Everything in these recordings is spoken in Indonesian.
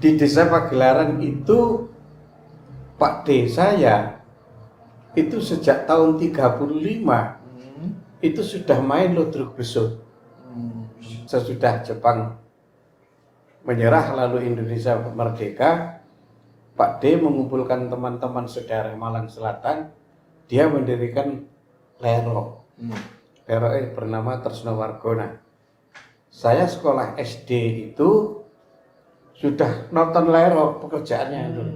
di Desa Pagelaran itu Pak D saya itu sejak tahun 35 itu sudah main ludruk besut. Sesudah Jepang menyerah lalu Indonesia merdeka, Pak D mengumpulkan teman-teman saudara Malang Selatan, dia mendirikan Lero. Lero bernama Tresnawargona. Saya sekolah SD itu sudah nonton Lero pekerjaannya dulu.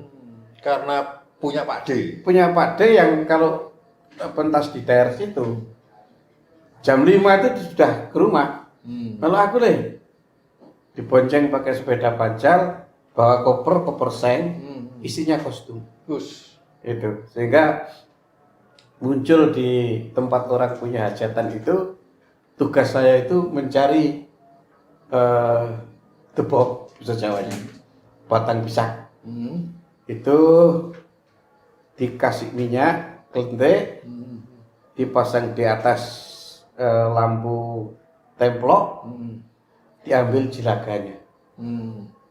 Karena punya Pak D. Punya Pak D yang kalau pentas di teras itu jam 5 itu sudah ke rumah. Kalau aku dibonceng pakai sepeda pancal, bawa koper seng, isinya kostum. Itu sehingga muncul di tempat orang punya hajatan itu, tugas saya itu mencari debok bahasa Jawanya, batang pisang. Itu dikasih minyak kelentek, dipasang di atas lampu templok, diambil jilaganya.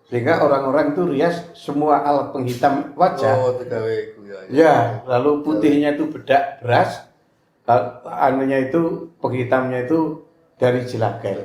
Sehingga orang-orang itu rias semua alat penghitam wajah. Ya, lalu putihnya itu bedak beras, anunya itu penghitamnya itu dari jilaga.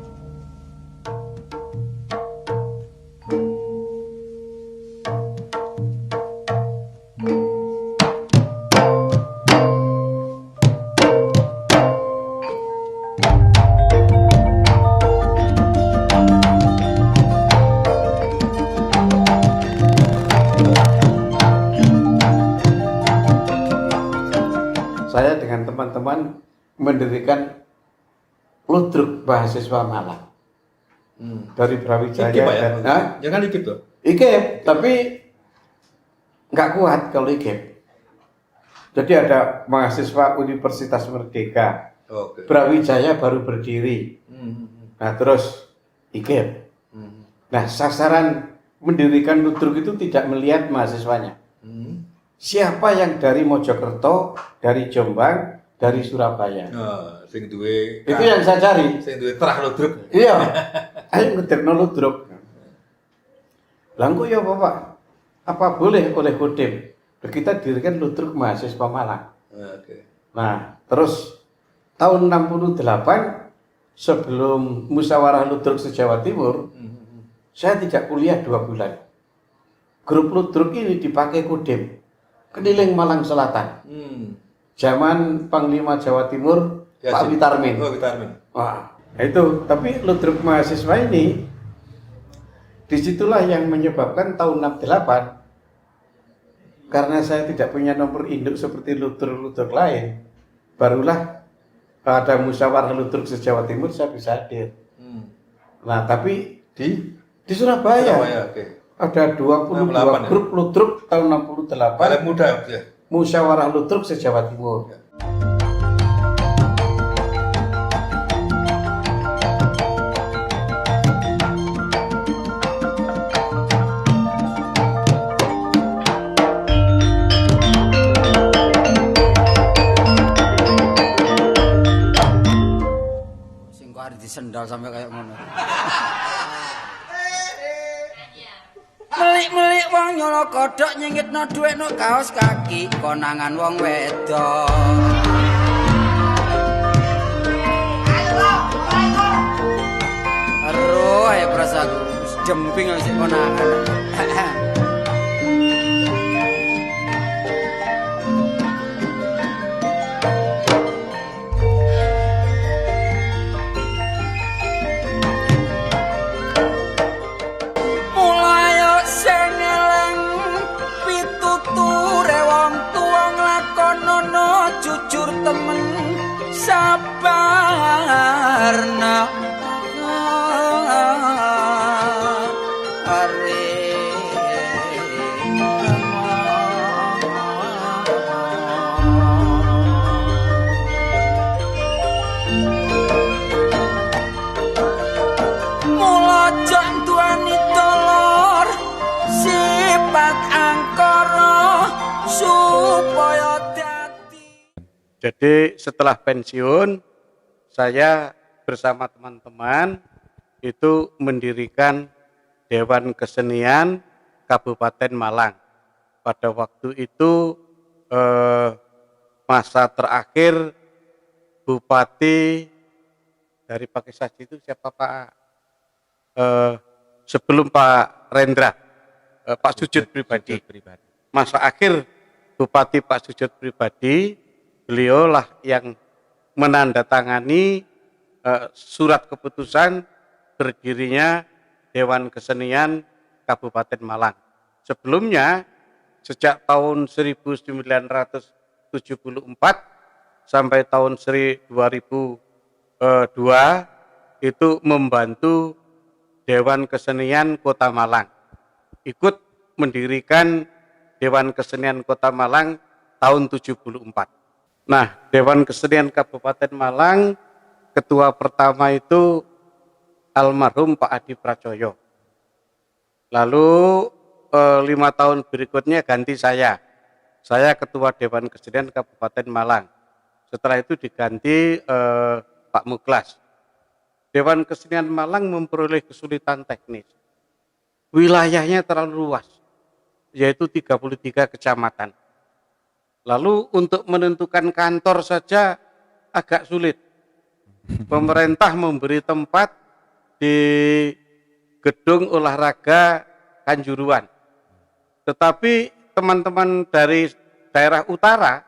Saya dengan teman-teman mendirikan ludruk mahasiswa Malang dari Brawijaya. Ikip, Pak, ya? Jangan ikip tuh. Ikip, tapi nggak kuat kalau ikip. Jadi ada mahasiswa Universitas Merdeka, Brawijaya baru berdiri. Nah terus ikip. Nah sasaran mendirikan ludruk itu tidak melihat mahasiswanya. Siapa yang dari Mojokerto, dari Jombang, dari Surabaya. Sing duwe itu yang saya cari. Sing duwe terah ludruk. Iya. Ayo ngedirno ludruk. Langku ya Bapak. Apa boleh oleh Kodim? Kita dirikan ludruk mahasiswa Malang. Nah, terus tahun 68 sebelum musyawarah ludruk se-Jawa Timur, saya tidak kuliah 2 bulan. Grup ludruk ini dipakai Kodim. Keliling Malang Selatan. Zaman Panglima Jawa Timur Pak Witarmin. Wah, itu. Tapi ludruk mahasiswa ini, disitulah yang menyebabkan tahun 68, karena saya tidak punya nomor induk seperti ludruk lain, barulah ada musyawarah ludruk se-Jawa Timur saya bisa hadir. Nah, tapi di Surabaya. Ada 22 grup ludruk tahun 68. Paling muda ya. Musyawarah ludruk se-Jawa Timur. Sing kok arep disendal sampai kayak ngono. Melik-melik wong nyolok kodhok nyengitno dhuwit no kaos kaki konangan wong wedok. Aduh, ayo prasaku jemping sik konangan. Jujur temen sabarna mula jantuani dolor sifat angkara supaya. Jadi setelah pensiun, saya bersama teman-teman itu mendirikan Dewan Kesenian Kabupaten Malang. Pada waktu itu masa terakhir Bupati dari Pakai Saji itu siapa Pak? Sebelum Pak Rendra, Pak Sujud pribadi. Masa akhir Bupati Pak Sujud pribadi, beliaulah yang menandatangani surat keputusan berdirinya Dewan Kesenian Kabupaten Malang. Sebelumnya, sejak tahun 1974 sampai tahun 2002 itu membantu Dewan Kesenian Kota Malang. Ikut mendirikan Dewan Kesenian Kota Malang tahun 74. Nah, Dewan Kesenian Kabupaten Malang, ketua pertama itu almarhum Pak Adi Pracoyo. Lalu 5 tahun berikutnya ganti saya. Saya ketua Dewan Kesenian Kabupaten Malang. Setelah itu diganti Pak Muklas. Dewan Kesenian Malang memperoleh kesulitan teknis. Wilayahnya terlalu luas, yaitu 33 kecamatan. Lalu untuk menentukan kantor saja agak sulit. Pemerintah memberi tempat di gedung olahraga Kanjuruan. Tetapi teman-teman dari daerah utara,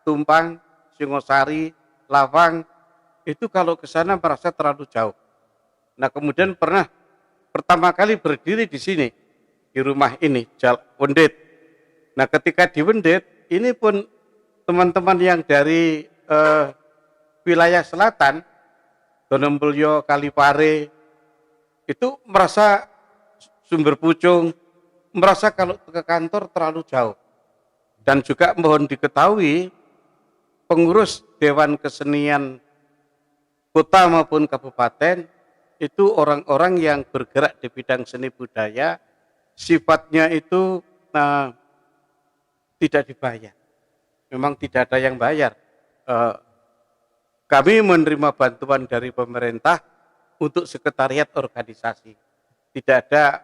Tumpang, Singosari, Lawang, itu kalau ke sana merasa terlalu jauh. Nah, kemudian pertama kali berdiri di sini, di rumah ini, Wendet. Nah, ketika di Wendet, ini pun teman-teman yang dari wilayah selatan, Donombulyo, Kalipare, itu merasa Sumber Pucung, merasa kalau ke kantor terlalu jauh. Dan juga mohon diketahui, pengurus Dewan Kesenian Kota maupun Kabupaten itu orang-orang yang bergerak di bidang seni budaya, sifatnya itu tidak dibayar. Memang tidak ada yang bayar. Kami menerima bantuan dari pemerintah untuk sekretariat organisasi. Tidak ada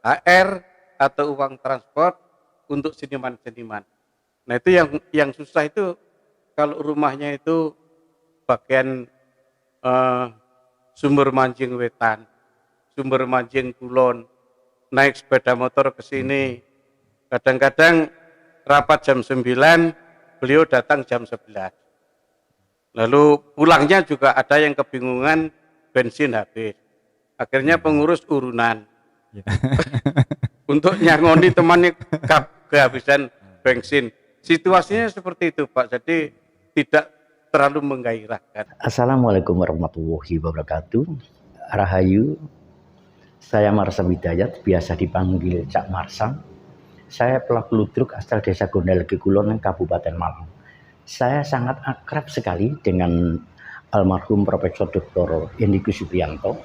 HR atau uang transport untuk seniman-seniman. Nah, itu yang susah itu kalau rumahnya itu bagian Sumber Mancing Wetan, Sumber Mancing Kulon, naik sepeda motor ke sini. Kadang-kadang rapat jam 9, beliau datang jam 11. Lalu pulangnya juga ada yang kebingungan, bensin habis. Akhirnya pengurus urunan. Untuk nyangoni temannya kehabisan bensin. Situasinya seperti itu, Pak. Jadi tidak terlalu menggairahkan. Assalamualaikum warahmatullahi wabarakatuh. Rahayu, saya Marsam Hidayat, biasa dipanggil Cak Marsam. Saya pelaku ludruk asal Desa Gondal Kulon, Kabupaten Malang. Saya sangat akrab sekali dengan almarhum Profesor Dr. Hendikus Supriyanto.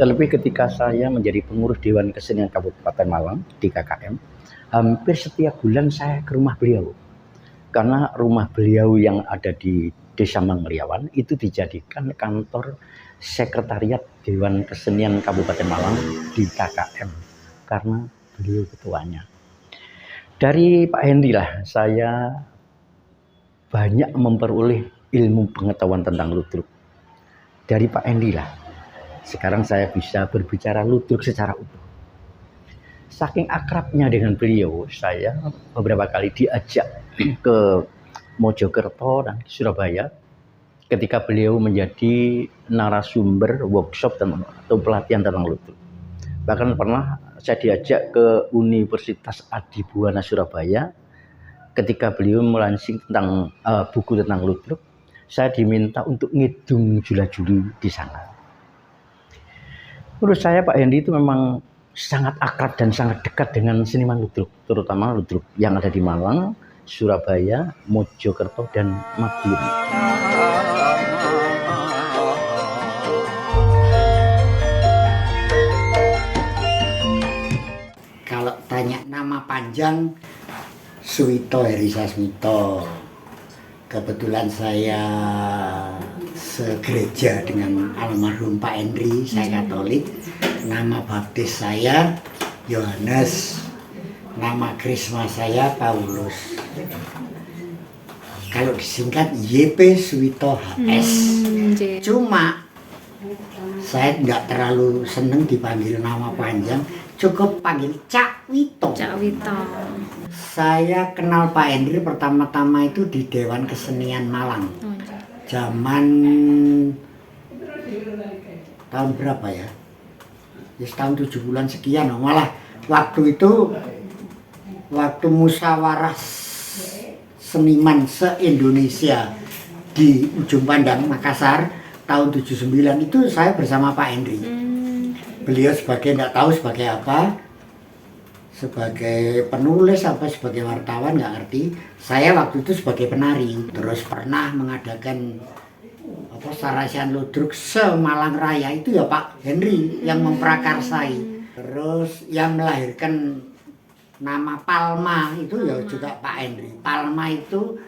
Terlebih ketika saya menjadi pengurus Dewan Kesenian Kabupaten Malang di KKM, hampir setiap bulan saya ke rumah beliau. Karena rumah beliau yang ada di Desa Mangliawan itu dijadikan kantor sekretariat Dewan Kesenian Kabupaten Malang di KKM karena beliau ketuanya. Dari Pak Hendy lah saya banyak memperoleh ilmu pengetahuan tentang ludruk. Dari Pak Hendy lah sekarang saya bisa berbicara ludruk secara utuh. Saking akrabnya dengan beliau, saya beberapa kali diajak ke Mojokerto dan Surabaya ketika beliau menjadi narasumber workshop atau pelatihan tentang ludruk. Bahkan pernah saya diajak ke Universitas Adibuana Surabaya ketika beliau melansing tentang buku tentang ludruk. Saya diminta untuk ngidung jula-juli di sana. Menurut saya Pak Hendy itu memang sangat akrab dan sangat dekat dengan seniman ludruk, terutama ludruk yang ada di Malang, Surabaya, Mojokerto, dan Madiun. Kalau tanya nama panjang, Suwito Heri Sasmito. Kebetulan saya segereja dengan almarhum Pak Henry, saya Katolik. Nama baptis saya Yohanes. Nama Krisma saya Paulus. Kalau disingkat YP Suwito HS. Cuma saya nggak terlalu seneng dipanggil nama panjang, cukup panggil Cak Wito. Cak Wito. Saya kenal Pak Hendri pertama-tama itu di Dewan Kesenian Malang. Zaman tahun berapa ya? Ya tahun 7 bulan sekian, malah waktu itu waktu musyawarah seniman se-Indonesia di Ujung Pandang, Makassar tahun 79 itu saya bersama Pak Hendri. Beliau sebagai nggak tahu sebagai apa, sebagai penulis apa sebagai wartawan nggak ngerti. Saya waktu itu sebagai penari, terus pernah mengadakan apa sarasian ludruk se-Malang Raya itu ya Pak Hendri yang memprakarsai. Terus yang melahirkan nama Palma itu ya juga Pak Hendri. Palma itu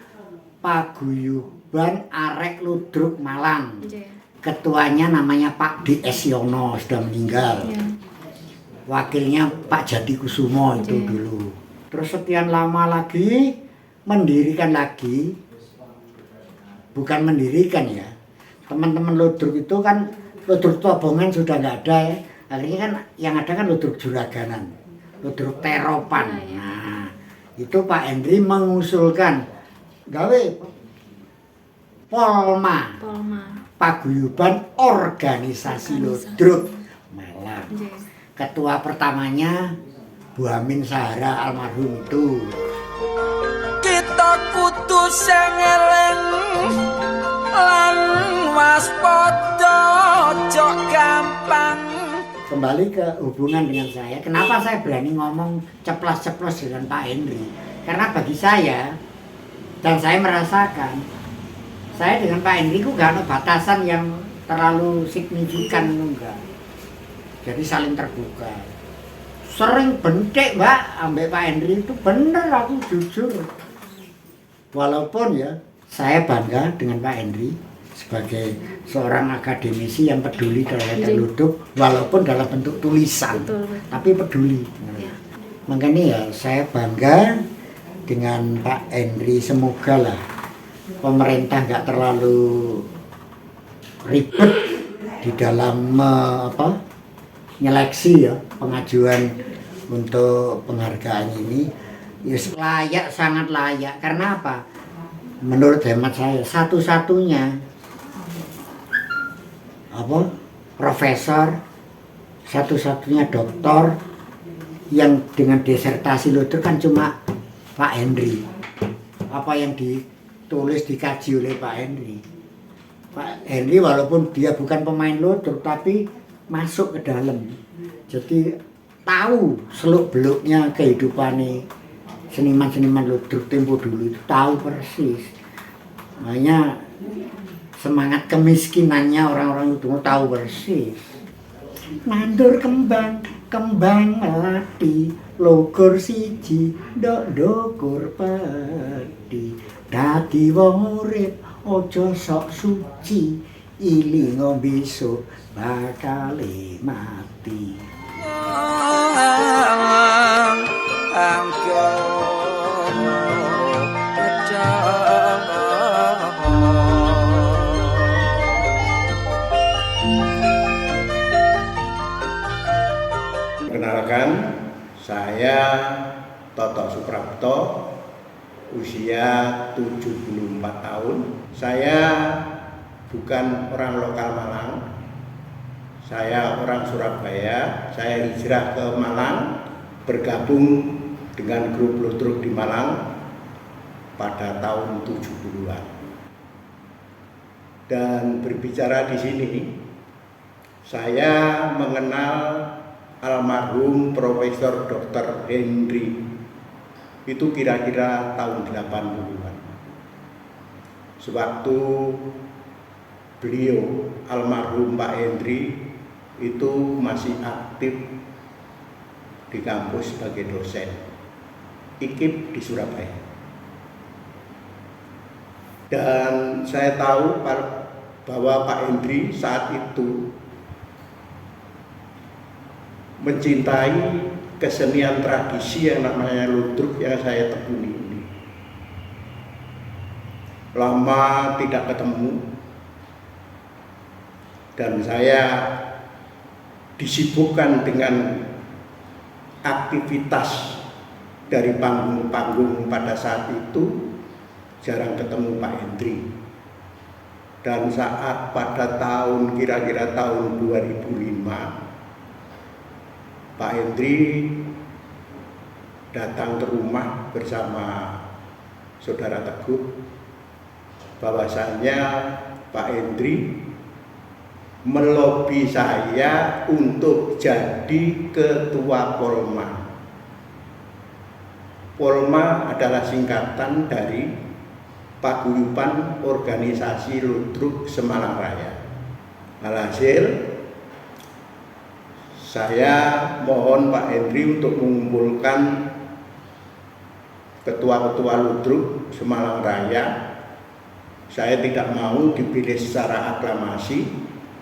Paguyuban Arek Ludruk Malang. Ketuanya namanya Pak D.S. Yono, sudah meninggal. Wakilnya Pak Jati Kusumo itu dulu. Terus sekian lama lagi mendirikan lagi, bukan mendirikan ya. Teman-teman ludruk itu kan, ludruk Tobongan sudah nggak ada ya. Akhirnya kan yang ada kan ludruk Juraganan, ludruk Teropan. Nah, itu Pak Hendri mengusulkan gawe Polma. Paguyuban Organisasi Ludruk Malang. Ketua pertamanya Bu Amin Sahara almarhum itu. Kita kudu sing eling lan waspada aja gampang. Kembali ke hubungan dengan saya, kenapa saya berani ngomong ceplas-ceplos dengan Pak Hendri? Karena bagi saya, dan saya merasakan, saya dengan Pak Hendri ku gak ada batasan yang terlalu signifikan, enggak. Jadi saling terbuka. Sering bentek Mbak, ambek Pak Hendri itu bener, aku jujur. Walaupun ya, saya bangga dengan Pak Hendri sebagai seorang akademisi yang peduli terhadap ludruk, walaupun dalam bentuk tulisan, tapi peduli. Makanya ya saya bangga dengan Pak Hendri. Semoga lah pemerintah nggak terlalu ribet di dalam nyeleksi ya pengajuan untuk penghargaan ini. Ya layak, sangat layak. Karena apa? Menurut hemat saya satu-satunya profesor, satu-satunya doktor yang dengan disertasi ludruk kan cuma Pak Hendri. Apa yang ditulis dikaji oleh Pak Hendri. Pak Hendri walaupun dia bukan pemain ludruk tapi masuk ke dalam. Jadi tahu seluk-beluknya kehidupan seniman-seniman ludruk tempo dulu itu tahu persis. Makanya semangat kemiskinannya orang-orang itu tahu persis. Nandur kembang, kembang melati, logor siji, dokur padi. Dadi wong urip ojo sok suci, ilingo besok bakal mati. Perkenalkan, saya Toto Suprapto, usia 74 tahun. Saya bukan orang lokal Malang. Saya orang Surabaya. Saya hijrah ke Malang, bergabung dengan grup ludruk di Malang pada tahun 70-an. Dan berbicara di sini, saya mengenal almarhum Profesor Dr. Hendri itu kira-kira tahun 80-an. Sewaktu beliau almarhum Pak Hendri itu masih aktif di kampus sebagai dosen IKIP di Surabaya. Dan saya tahu bahwa Pak Hendri saat itu mencintai kesenian tradisi yang namanya ludruk yang saya tekuni ini. Lama tidak ketemu dan saya disibukkan dengan aktivitas dari panggung-panggung pada saat itu, jarang ketemu Pak Hendri. Dan saat pada tahun kira-kira tahun 2005, Pak Hendri datang ke rumah bersama Saudara Teguh, bahwasanya Pak Hendri melobi saya untuk jadi ketua Polma. Polma adalah singkatan dari Paguyuban Organisasi Ludruk Semalang Raya. Alhasil, saya mohon Pak Hendri untuk mengumpulkan ketua-ketua ludruk Semalang Raya. Saya tidak mau dipilih secara aklamasi,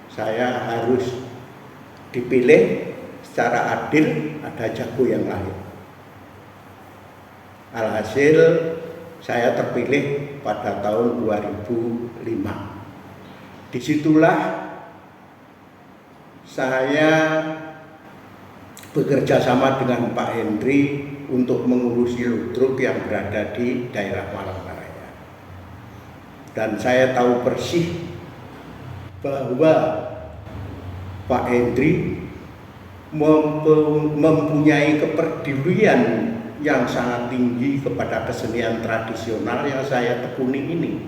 saya harus dipilih secara adil, ada jago yang lain. Alhasil, saya terpilih pada tahun 2005. Disitulah saya bekerja sama dengan Pak Hendri untuk mengurusi ludruk yang berada di daerah Malang Raya. Dan saya tahu persis bahwa Pak Hendri mempunyai kepedulian yang sangat tinggi kepada kesenian tradisional yang saya tekuni ini.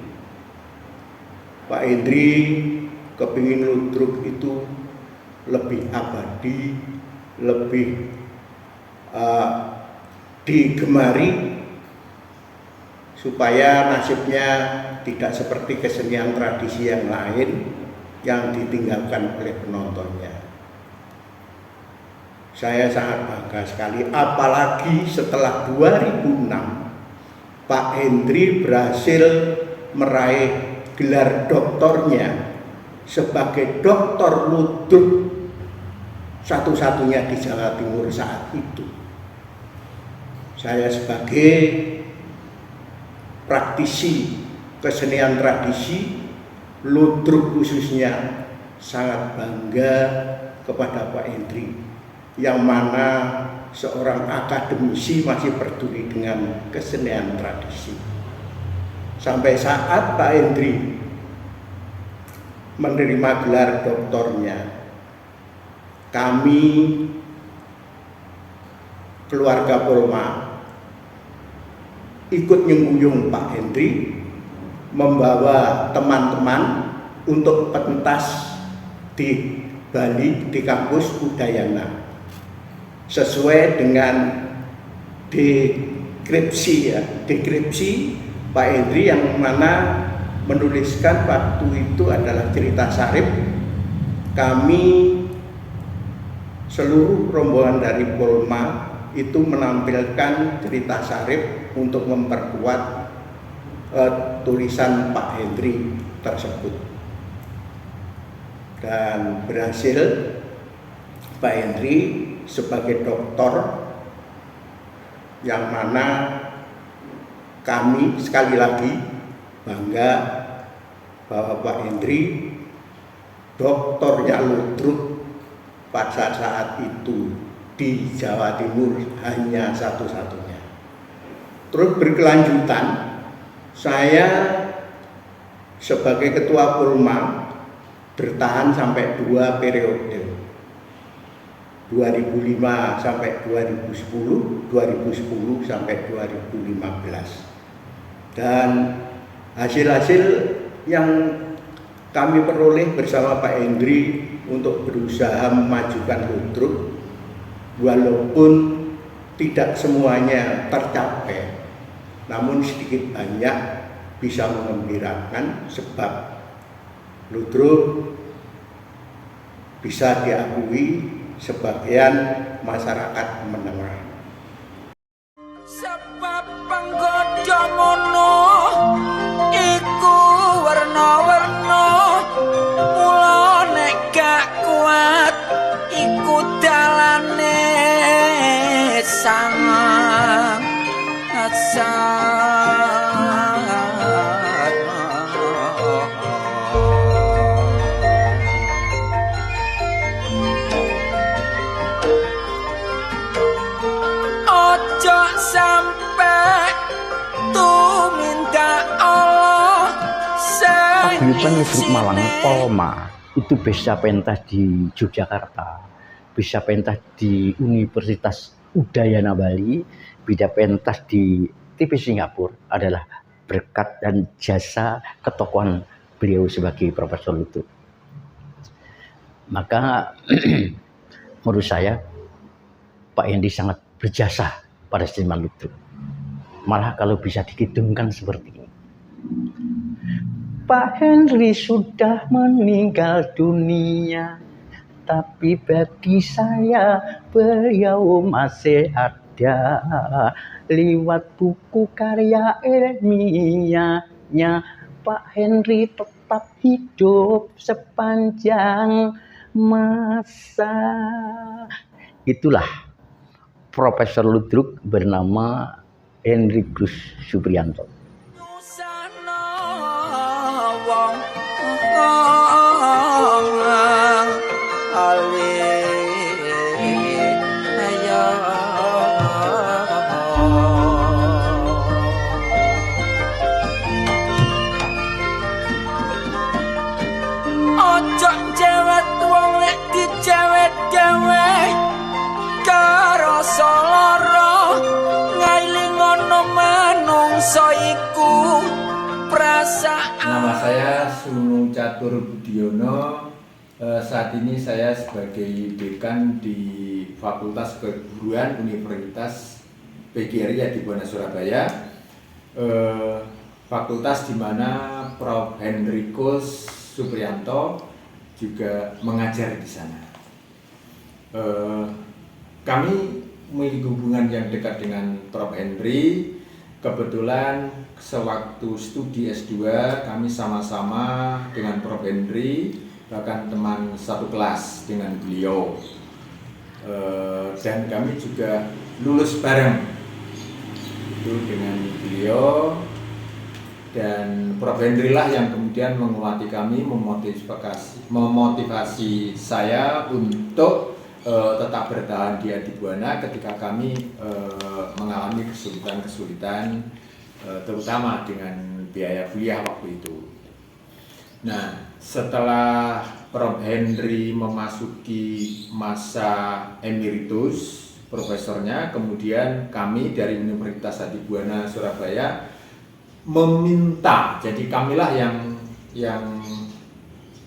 Pak Hendri kepingin ludruk itu lebih abadi, lebih digemari, supaya nasibnya tidak seperti kesenian tradisi yang lain yang ditinggalkan oleh penontonnya. Saya sangat bangga sekali, apalagi setelah 2006 Pak Hendri berhasil meraih gelar doktornya sebagai doktor ludruk satu-satunya di Jawa Timur saat itu. Saya sebagai praktisi kesenian tradisi ludruk khususnya sangat bangga kepada Pak Hendri, yang mana seorang akademisi masih peduli dengan kesenian tradisi. Sampai saat Pak Hendri menerima gelar doktornya, kami keluarga Polma ikut nyenguyung Pak Hendri membawa teman-teman untuk pentas di Bali di kampus Udayana sesuai dengan deskripsi Pak Hendri, yang mana menuliskan waktu itu adalah cerita sarip. Kami seluruh rombongan dari Polma itu menampilkan cerita sarip untuk memperkuat tulisan Pak Hendri tersebut, dan berhasil Pak Hendri sebagai doktor, yang mana kami sekali lagi bangga bahwa Pak Hendri doktornya ludruk pada saat itu di Jawa Timur hanya satu-satunya. Terus berkelanjutan, saya sebagai ketua Polma bertahan sampai 2 periode, 2005 sampai 2010, 2010 sampai 2015. Dan hasil-hasil yang kami peroleh bersama Pak Hendri untuk berusaha memajukan ludruk, walaupun tidak semuanya tercapai, namun sedikit banyak bisa mengembirakan, sebab ludruk bisa diakui sebagian masyarakat menengah. Sebab penggoda mono iku werna-werna, mula nek gak kuat iku dalane. sang ojo sampe tumindak Allah Paguyuban Ludruk Malang Polma itu bisa pentas di Yogyakarta, bisa pentas di Universitas Udayana Bali, bisa pentas di TV Singapura adalah berkat dan jasa ketokohan beliau sebagai Profesor Ludruk. Maka menurut saya Pak Hendy sangat berjasa pada seniman Ludruk. Malah kalau bisa dikidungkan seperti ini. Pak Henry sudah meninggal dunia, tapi bagi saya beliau masih ada. Lewat buku karya ilmiahnya, Pak Henry tetap hidup sepanjang masa. Itulah Profesor Ludruk bernama Hendrikus Supriyanto. wong ali ayo ojo cewek wong lek dicewek dhewe karo lara ngailing ngono manungsa iku. Nama saya Sunu Catur Budiono. Saat ini saya sebagai dekan di Fakultas Keguruan Universitas PGRI Adibuana Surabaya. Fakultas di mana Prof. Hendrikus Supriyanto juga mengajar di sana. Kami memiliki hubungan yang dekat dengan Prof. Henry. Kebetulan sewaktu studi S2 kami sama-sama dengan Prof. Henry, bahkan teman satu kelas dengan beliau, dan kami juga lulus bareng itu dengan beliau, dan Prof. Henry lah yang kemudian menguati kami, memotivasi saya untuk tetap bertahan di Adibuana ketika kami mengalami kesulitan-kesulitan terutama dengan biaya kuliah waktu itu. Nah, setelah Prof. Henry memasuki masa emeritus profesornya, kemudian kami dari Universitas Adibuana Surabaya meminta, jadi kamilah yang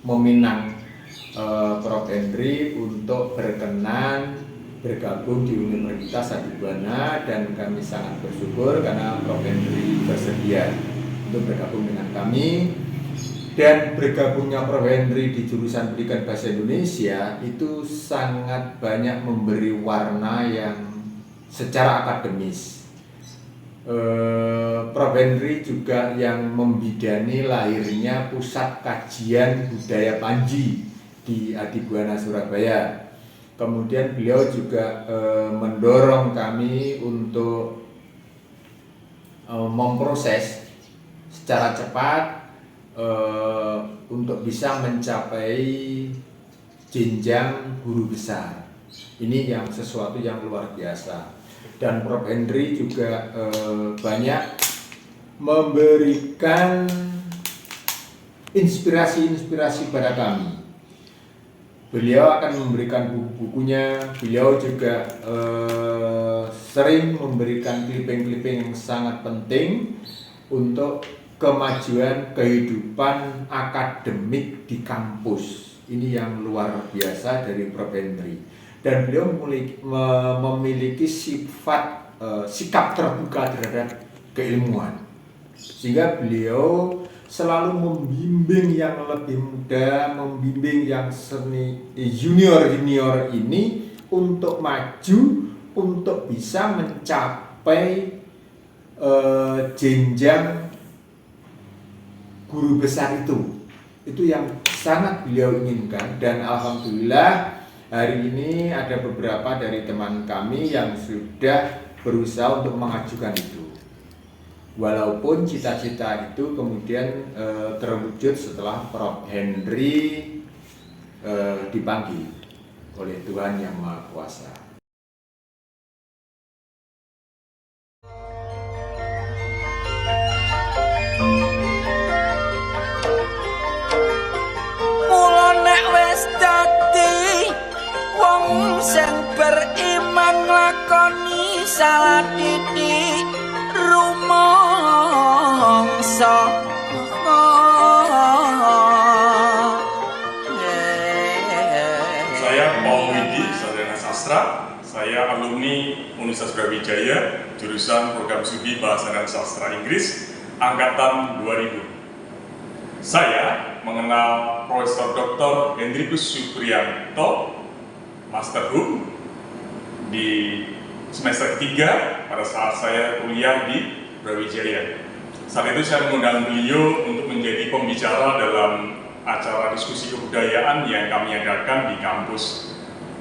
meminang Prof. Henry untuk berkenan bergabung di Universitas Adibuana, dan kami sangat bersyukur karena Prof. Henry bersedia untuk bergabung dengan kami. Dan bergabungnya Prof. Henry di jurusan Pendidikan Bahasa Indonesia itu sangat banyak memberi warna yang secara akademis. Prof. Henry juga yang membidani lahirnya Pusat Kajian Budaya Panji di Adibuana Surabaya. Kemudian beliau juga mendorong kami untuk memproses secara cepat untuk bisa mencapai jenjang guru besar. Ini yang sesuatu yang luar biasa. Dan Prof. Henry juga banyak memberikan inspirasi-inspirasi pada kami. Beliau akan memberikan buku-bukunya, beliau juga sering memberikan clipping-clipping yang sangat penting untuk kemajuan kehidupan akademik di kampus. Ini yang luar biasa dari Prof. Henry. Dan beliau memiliki sikap terbuka terhadap keilmuan. Sehingga beliau selalu membimbing yang lebih muda, membimbing yang junior ini untuk maju, untuk bisa mencapai jenjang guru besar itu yang sangat beliau inginkan. Dan alhamdulillah hari ini ada beberapa dari teman kami yang sudah berusaha untuk mengajukan itu. Walaupun cita-cita itu kemudian terwujud setelah Prof. Henry dipanggil oleh Tuhan Yang Maha Kuasa. Mula nek wis dadi wong sing beriman nglakoni salah titik rumangsa. Saya Paul Widi, sarjana sastra. Saya alumni Universitas Brawijaya, jurusan Program Studi Bahasa dan Sastra Inggris, angkatan 2000. Saya mengenal Profesor Dr. Hendrikus Supriyanto, Master Hum, di semester 3 pada saat saya kuliah di Brawijaya. Saat itu saya mengundang beliau untuk menjadi pembicara dalam acara diskusi kebudayaan yang kami adakan di kampus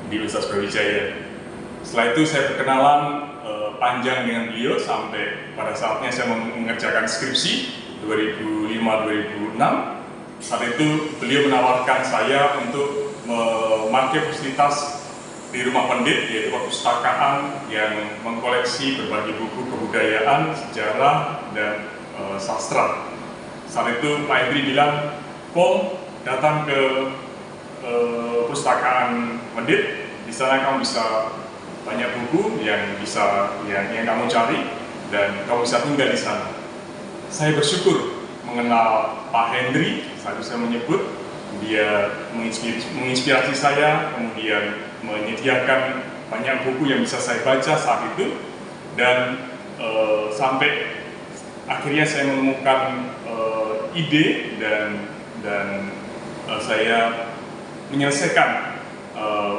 di Universitas Brawijaya. Setelah itu saya berkenalan panjang dengan beliau sampai pada saatnya saya mengerjakan skripsi 2005-2006. Saat itu beliau menawarkan saya untuk memakai fasilitas di Rumah Pendit, yaitu perpustakaan yang mengkoleksi berbagai buku kebudayaan, sejarah, dan sastra. Saat itu Pak Hendri bilang, Paul, datang ke perpustakaan Pendit, di sana kamu bisa banyak buku yang kamu cari dan kamu bisa tinggal di sana. Saya bersyukur mengenal Pak Hendri, saat itu saya menyebut, dia menginspirasi saya, kemudian menyediakan banyak buku yang bisa saya baca saat itu, dan sampai akhirnya saya menemukan ide dan saya menyelesaikan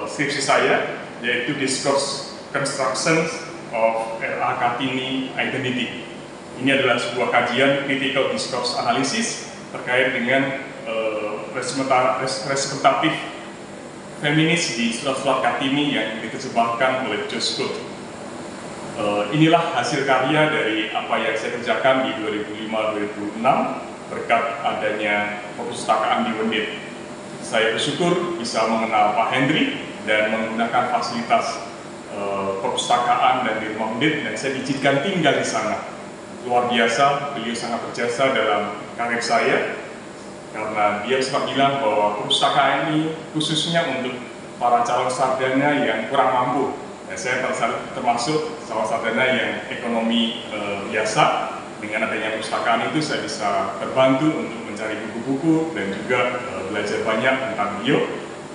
skripsi saya, yaitu Discourse Construction of R.A. Kartini Identity. Ini adalah sebuah kajian critical discourse analysis terkait dengan representatif feminis di surat-surat Kartini yang diterjemahkan oleh Josh Scott. Inilah hasil karya dari apa yang saya kerjakan di 2005-2006 berkat adanya perpustakaan di Wendit. Saya bersyukur bisa mengenal Pak Hendri dan menggunakan fasilitas perpustakaan dan di Rumah Wendit, dan saya diizinkan tinggal di sana. Luar biasa, beliau sangat berjasa dalam karir saya, karena dia sempat bilang bahwa perpustakaan ini khususnya untuk para calon sarjana yang kurang mampu. Dan saya termasuk salah sarjana yang ekonomi biasa. Dengan adanya perpustakaan itu saya bisa terbantu untuk mencari buku-buku dan juga belajar banyak tentang beliau.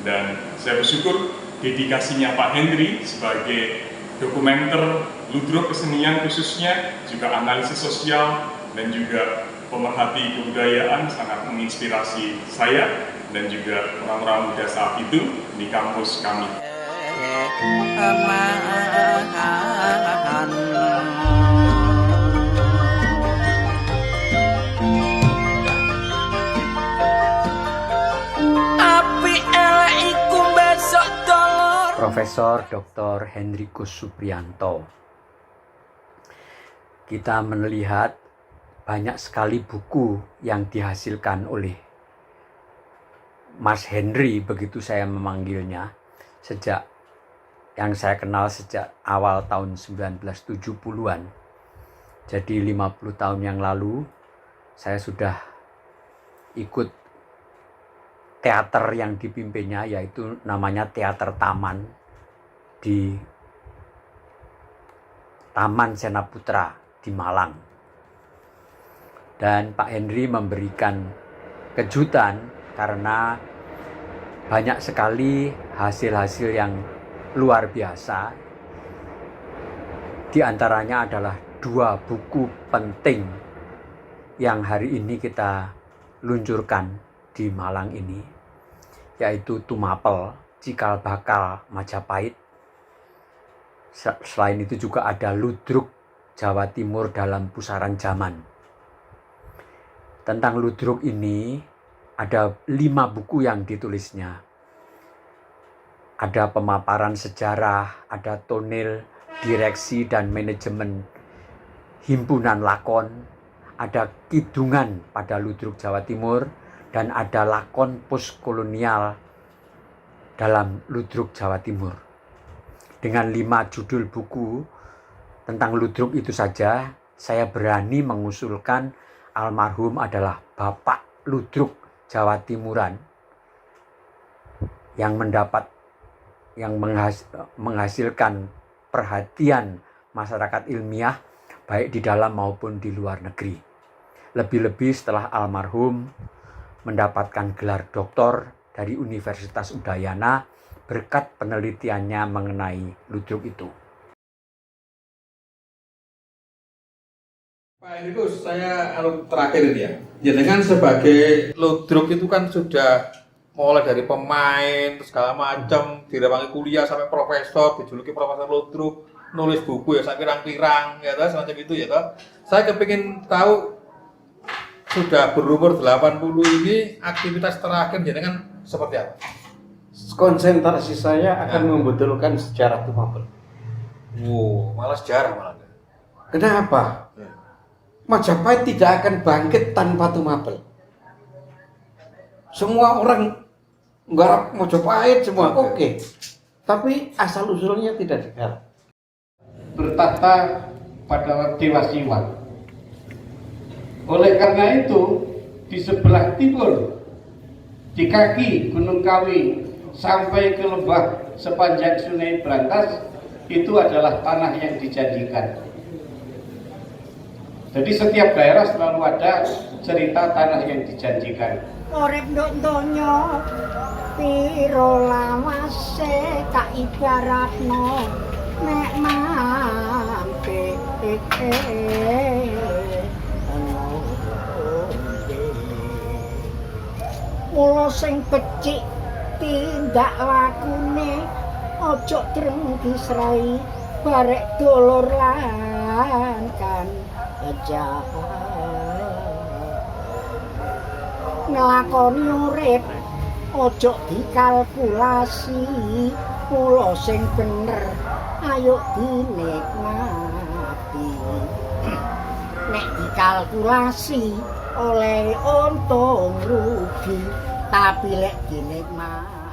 Dan saya bersyukur dedikasinya Pak Hendri sebagai dokumenter ludruk kesenian khususnya, juga analisis sosial dan juga pemerhati kebudayaan sangat menginspirasi saya dan juga orang-orang muda saat itu di kampus kami. Profesor Dr. Hendrikus Supriyanto. Kita melihat banyak sekali buku yang dihasilkan oleh Mas Henry, begitu saya memanggilnya, sejak yang saya kenal sejak awal tahun 1970-an. Jadi 50 tahun yang lalu saya sudah ikut teater yang dipimpinnya, yaitu namanya Teater Taman di Taman Senaputra di Malang. Dan Pak Henry memberikan kejutan karena banyak sekali hasil-hasil yang luar biasa. Di antaranya adalah 2 buku penting yang hari ini kita luncurkan di Malang ini, yaitu Tumapel, Cikal Bakal Majapahit. Selain itu juga ada Ludruk Jawa Timur dalam Pusaran Zaman. Tentang Ludruk ini ada 5 buku yang ditulisnya. ada pemaparan sejarah, ada tonel, direksi dan manajemen himpunan lakon, ada kidungan pada Ludruk Jawa Timur, dan ada lakon postkolonial dalam Ludruk Jawa Timur. Dengan 5 judul buku tentang Ludruk itu saja, saya berani mengusulkan almarhum adalah Bapak Ludruk Jawa Timuran yang menghasilkan perhatian masyarakat ilmiah baik di dalam maupun di luar negeri. Lebih-lebih setelah almarhum mendapatkan gelar doktor dari Universitas Udayana berkat penelitiannya mengenai Ludruk itu. Pak Enrikus, saya terakhir ini ya. Jenengan sebagai Ludruk itu kan sudah mulai dari pemain, segala macam, direwangi kuliah sampai profesor, dijuluki Profesor Ludruk, nulis buku ya sampai pirang-pirang, ya toh, semacam itu ya toh. Saya kepingin tahu sudah berumur 80 ini aktivitas terakhir jenengan seperti apa? Konsentrasi saya akan membetulkan sejarah Tumapel. Wow, malah sejarah malah. Kenapa? Majapahit tidak akan bangkit tanpa Tumapel. Semua orang nggarap Majapahit semua oke. Tapi asal usulnya tidak digarap. Bertata pada Dewa Siwa. Oleh karena itu, di sebelah timur, di kaki Gunung Kawi sampai ke lembah sepanjang Sungai Brantas, itu adalah tanah yang dijanjikan. Jadi setiap daerah selalu ada cerita tanah yang dijanjikan. Urip nduk donya piro lawase tak ibaratno nek mampe mula sing becik tindak lakune ojo drengki srai barek dolor lan kan jahat nglakoni urip ojo dikalkulasi mula sing bener ayo dinikmati nek dikalkulasi oleh untung rugi tapi lek dinikmati